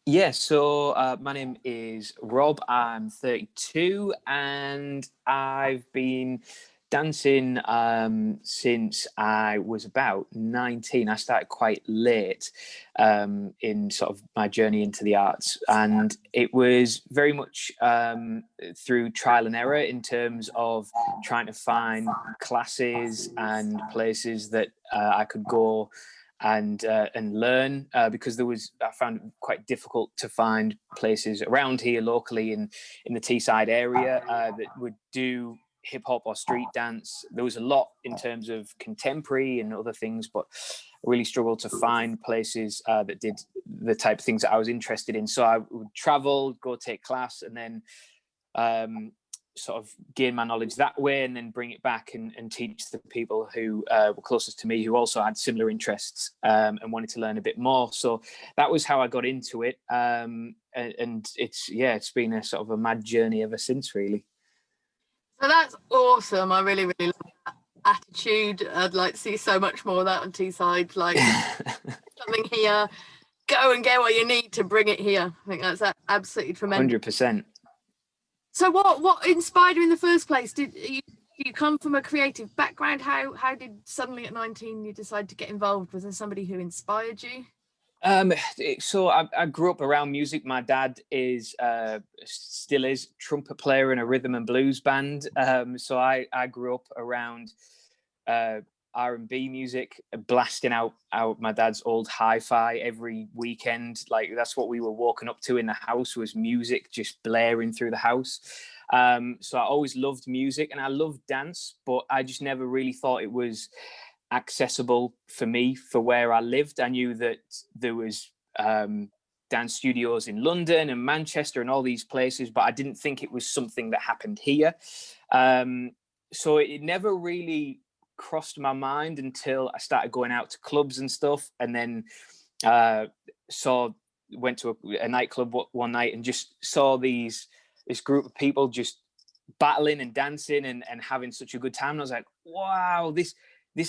Yeah, so my name is Rob. I'm 32 and I've been dancing since I was about 19. I started quite late in sort of my journey into the arts, and it was very much through trial and error in terms of trying to find classes and places that I could go and learn because I found it quite difficult to find places around here locally in the Teesside area that would do hip hop or street dance. There was a lot in terms of contemporary and other things, but I really struggled to find places that did the type of things that I was interested in. So I would travel, go take class, and then sort of gain my knowledge that way, and then bring it back and teach the people who were closest to me, who also had similar interests and wanted to learn a bit more. So that was how I got into it, and it's been a sort of a mad journey ever since, really. So that's awesome. I really, really love that attitude. I'd like to see so much more of that on Teesside. Like something here, go and get what you need to bring it here. I think that's absolutely tremendous. 100%. So what inspired you in the first place? Did you come from a creative background? How did suddenly at 19 you decide to get involved? Was there somebody who inspired you? So I grew up around music. My dad still is trumpet player in a rhythm and blues band. So I grew up around R&B music, blasting out my dad's old hi-fi every weekend. Like that's what we were walking up to in the house, was music just blaring through the house. So I always loved music and I loved dance, but I just never really thought it was accessible for me for where I lived. I knew that there was dance studios in London and Manchester and all these places, but I didn't think it was something that happened here. So it never really crossed my mind until I started going out to clubs and stuff, and then went to a nightclub one night and just saw this group of people just battling and dancing and having such a good time. And I was like, wow, this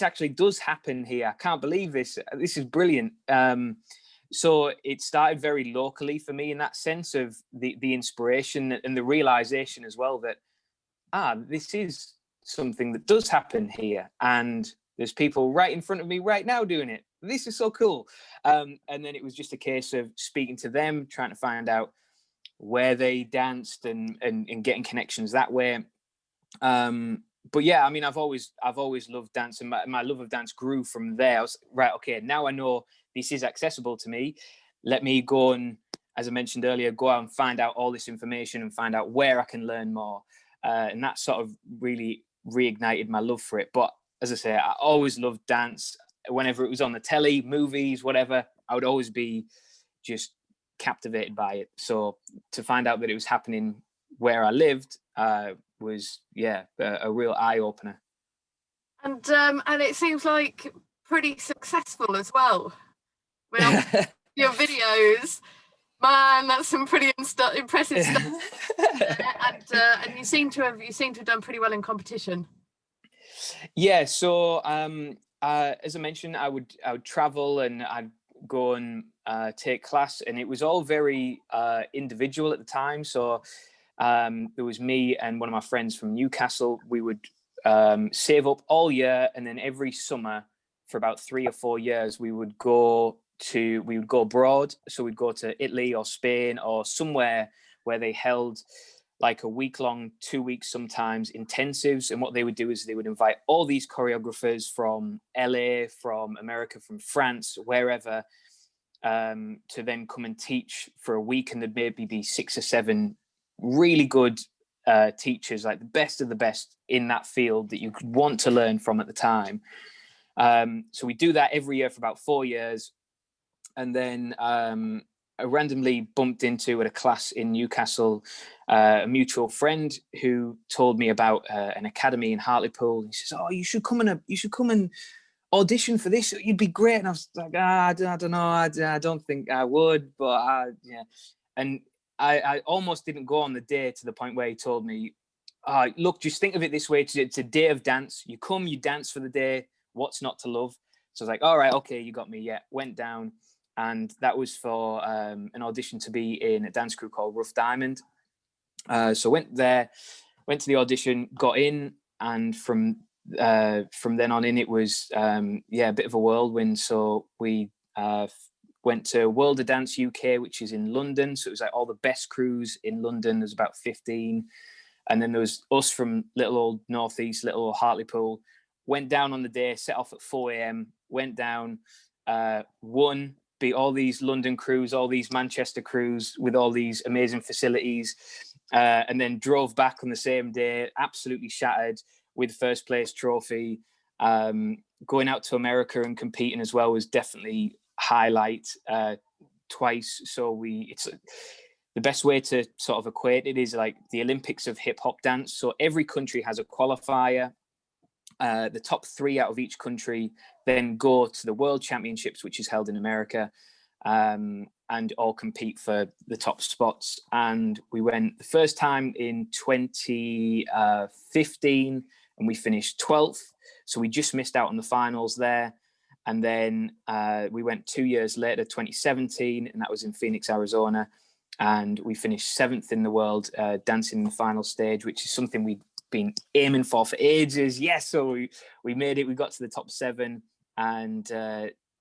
actually does happen here. I can't believe this. This is brilliant. So it started very locally for me in that sense of the inspiration and the realization as well that, this is something that does happen here. And there's people right in front of me right now doing it. This is so cool. And then it was just a case of speaking to them, trying to find out where they danced and getting connections that way. But yeah, I mean, I've always loved dance, and my love of dance grew from there. I was right, okay, now I know this is accessible to me. Let me go and, as I mentioned earlier, go out and find out all this information and find out where I can learn more. And that sort of really reignited my love for it. But as I say, I always loved dance. Whenever it was on the telly, movies, whatever, I would always be just captivated by it. So to find out that it was happening where I lived was a real eye-opener. And it seems like pretty successful as well. When your videos, man, that's some pretty impressive stuff. And you seem to have done pretty well in competition. Yeah, so as I mentioned, I would travel and I'd go and take class, and it was all very individual at the time. So there was me and one of my friends from Newcastle. We would save up all year, and then every summer for about 3 or 4 years, we would go abroad. So we'd go to Italy or Spain or somewhere where they held like a week-long, 2 weeks sometimes, intensives. And what they would do is they would invite all these choreographers from LA, from America, from France, wherever, to then come and teach for a week. And there'd maybe be 6 or 7 really good teachers, like the best of the best in that field that you could want to learn from at the time. So we do that every year for about 4 years. And then I randomly bumped into at a class in Newcastle a mutual friend who told me about an academy in Hartlepool. He says, "Oh, you should come and audition for this. You'd be great." And I was like, I don't know, I don't think I would, but yeah. And I almost didn't go on the day, to the point where he told me, "Look, just think of it this way: it's a day of dance. You come, you dance for the day. What's not to love?" So I was like, "All right, okay, you got me." Yeah, went down. and that was for an audition to be in a dance crew called Rough Diamond. So went there, went to the audition, got in, and from then on in, it was a bit of a whirlwind. So we went to World of Dance UK, which is in London. So it was like all the best crews in London. There's about 15. And then there was us from little old Northeast, little old Hartlepool. Went down on the day, set off at 4 a.m., went down, won, beat all these London crews, all these Manchester crews with all these amazing facilities, and then drove back on the same day, absolutely shattered with first place trophy. Going out to America and competing as well was definitely highlight twice. So it's the best way to sort of equate it is like the Olympics of hip hop dance. So every country has a qualifier. The top 3 out of each country then go to the World Championships, which is held in America, and all compete for the top spots. And we went the first time in 2015, and we finished 12th. So we just missed out on the finals there. And then we went 2 years later, 2017, and that was in Phoenix, Arizona. And we finished 7th in the world, dancing in the final stage, which is something we'd been aiming for ages. Yes, so we made it. We got to the top 7 and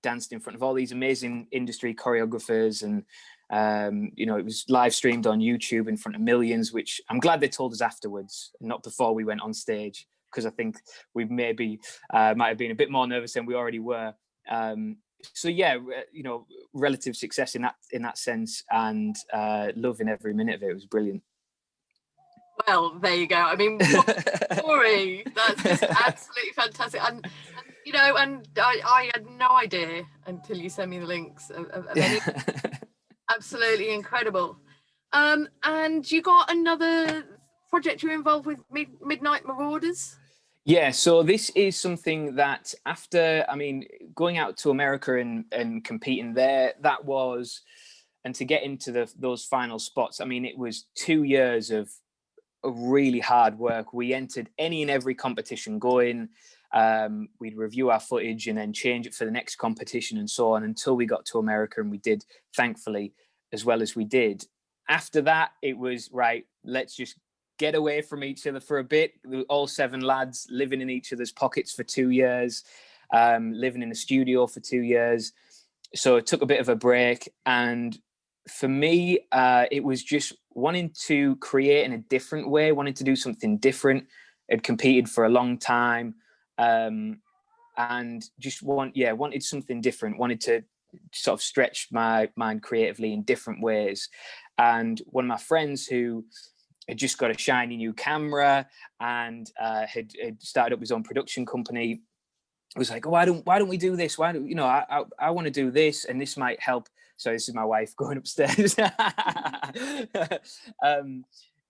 danced in front of all these amazing industry choreographers. And, it was live streamed on YouTube in front of millions, which I'm glad they told us afterwards, not before we went on stage, because I think we maybe might have been a bit more nervous than we already were. So yeah, relative success in that sense, and loving every minute of it. It was brilliant. Well, there you go. I mean, what a story. That's just absolutely fantastic. And I had no idea until you sent me the links of any. Absolutely incredible. And you got another project you're involved with, Midnight Marauders? Yeah, so this is something that after, going out to America and competing there, and to get into those final spots, it was 2 years of really hard work. We entered any and every competition going. We'd review our footage and then change it for the next competition and so on until we got to America, and we did, thankfully, as well as we did. After that, it was, right, let's just get away from each other for a bit. All 7 lads living in each other's pockets for 2 years, living in a studio for 2 years. So it took a bit of a break. And for me, it was just wanting to create in a different way, wanting to do something different. I'd competed for a long time, and just wanted something different, wanted to sort of stretch my mind creatively in different ways. And one of my friends who had just got a shiny new camera and had started up his own production company was like, why don't we do this? Why don't I want to do this, and this might help. So this is my wife going upstairs.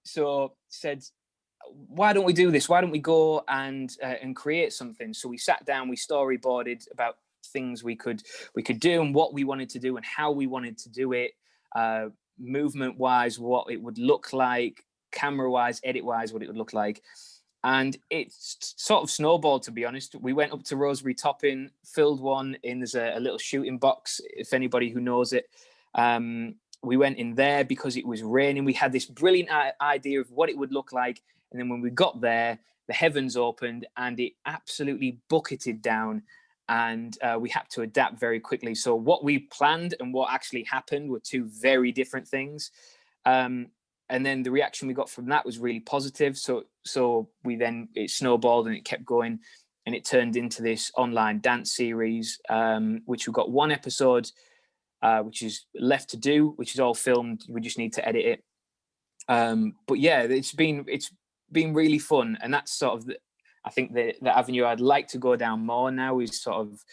So said, why don't we do this? Why don't we go and create something? So we sat down, we storyboarded about things we could do and what we wanted to do and how we wanted to do it, movement wise, what it would look like, camera wise, edit wise, what it would look like. And it sort of snowballed, to be honest. We went up to Rosebery Topping, filled one in. There's a little shooting box, if anybody who knows it. We went in there because it was raining. We had this brilliant idea of what it would look like. And then when we got there, the heavens opened and it absolutely bucketed down. And we had to adapt very quickly. So what we planned and what actually happened were 2 very different things. And then the reaction we got from that was really positive. So it snowballed and it kept going, and it turned into this online dance series, which we've got 1 episode, which is left to do, which is all filmed. We just need to edit it. But yeah, it's been really fun. And that's sort of I think the avenue I'd like to go down more now is sort of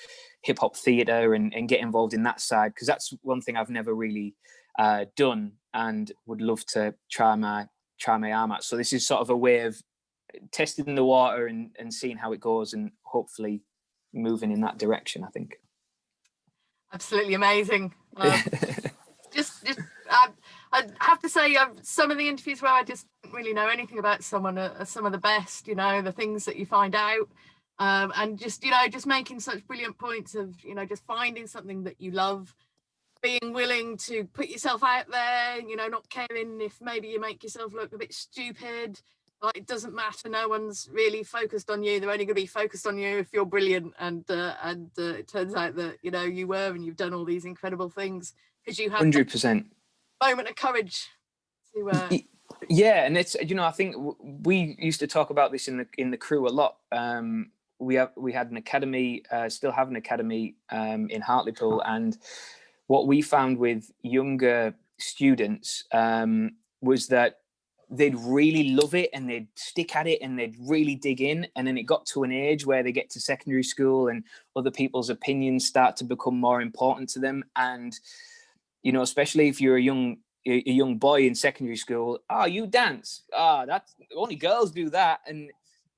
hip hop theatre and get involved in that side, because that's one thing I've never really done and would love to try my arm at. So this is sort of a way of testing the water and seeing how it goes, and hopefully moving in that direction, I think. Absolutely amazing. I have to say, some of the interviews where I just didn't really know anything about someone are some of the best, the things that you find out, and just making such brilliant points of, just finding something that you love being willing to put yourself out there, you know, not caring if maybe you make yourself look a bit stupid. Like, it doesn't matter. No one's really focused on you. They're only going to be focused on you if you're brilliant. And it turns out that, you know, you were, and you've done all these incredible things because you had 100%. Moment of courage to. Yeah, and it's, you know, I think we used to talk about this in the crew a lot. We had an academy, still have an academy in Hartlepool, and what we found with younger students was that they'd really love it and they'd stick at it and they'd really dig in, and then it got to an age where they get to secondary school and other people's opinions start to become more important to them. And, you know, especially if you're a young boy in secondary school, oh, you dance, that's only girls do that. And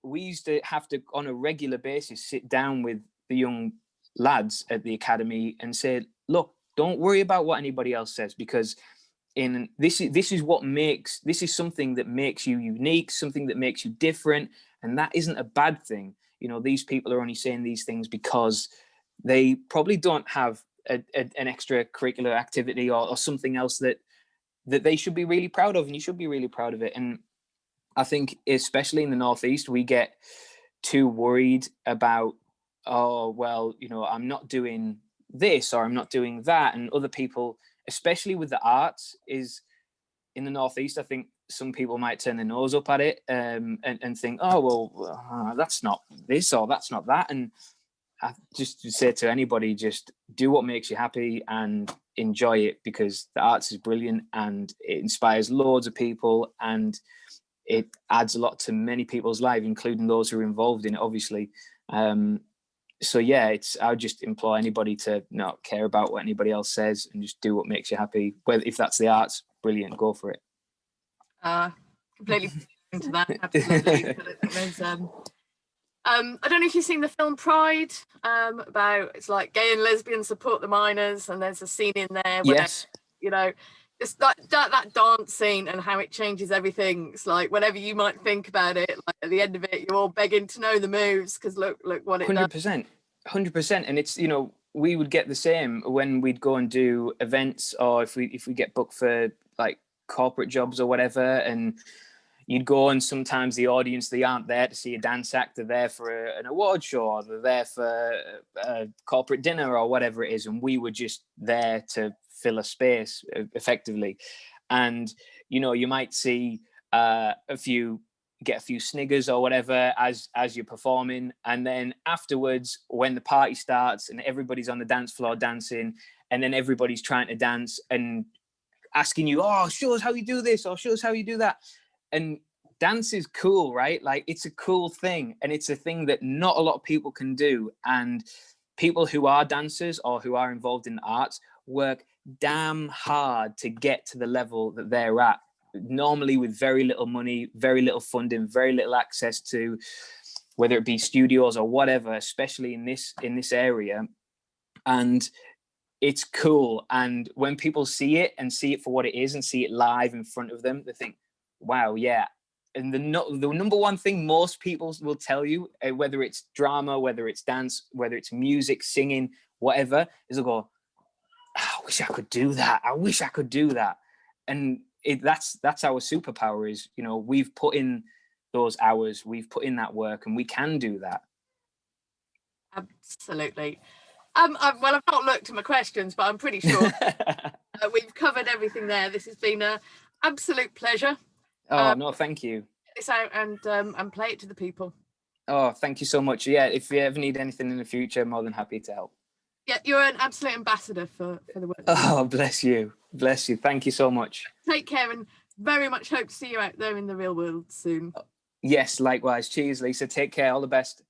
we used to have to, on a regular basis, sit down with the young lads at the academy and say, look, don't worry about what anybody else says, because this is something that makes you unique, something that makes you different, and that isn't a bad thing. You know, these people are only saying these things because they probably don't have an extracurricular activity or something else that they should be really proud of, and you should be really proud of it. And I think, especially in the Northeast, we get too worried about, oh, well, you know, I'm not doing this or I'm not doing that. And other people, especially with the arts, is in the Northeast, I think some people might turn their nose up at it and think, oh, well, that's not this or that's not that. And I just say to anybody, just do what makes you happy and enjoy it, because the arts is brilliant and it inspires loads of people and it adds a lot to many people's lives, including those who are involved in it, obviously. So yeah, I would just implore anybody to not care about what anybody else says and just do what makes you happy. Whether if that's the arts, brilliant, go for it. Completely into that, absolutely. I don't know if you've seen the film Pride, about, it's like gay and lesbian support the miners, and there's a scene in there where, yes, you know, it's that dance scene and how it changes everything. It's like, whenever you might think about it, like at the end of it, you're all begging to know the moves, because look what it 100%, 100%. And it's, you know, we would get the same when we'd go and do events, or if we get booked for like corporate jobs or whatever, and you'd go, and sometimes the audience, they aren't there to see a dance act, they're there for an award show, or they're there for a corporate dinner or whatever it is, and we were just there to fill a space effectively. And, you know, you might see get a few sniggers or whatever as you're performing, and then afterwards, when the party starts and everybody's on the dance floor dancing, and then everybody's trying to dance and asking you, oh, show us how you do this, or show us how you do that. And dance is cool, right? Like, it's a cool thing, and it's a thing that not a lot of people can do. And people who are dancers or who are involved in the arts work damn hard to get to the level that they're at, normally with very little money, very little funding, very little access to, whether it be studios or whatever, especially in this area. And it's cool. And when people see it and see it for what it is and see it live in front of them, they think, wow, yeah. And the number one thing most people will tell you, whether it's drama, whether it's dance, whether it's music, singing, whatever, is they'll go, I wish I could do that. I wish I could do that. And that's our superpower is, you know, we've put in those hours, we've put in that work, and we can do that. Absolutely. Well, I've not looked at my questions, but I'm pretty sure we've covered everything there. This has been an absolute pleasure. Oh, no, thank you. Get this out and play it to the people. Oh, thank you so much. Yeah, if you ever need anything in the future, I'm more than happy to help. Yeah, you're an absolute ambassador for the work. Oh, bless you. Bless you. Thank you so much. Take care, and very much hope to see you out there in the real world soon. Yes, likewise. Cheers, Lisa. Take care. All the best.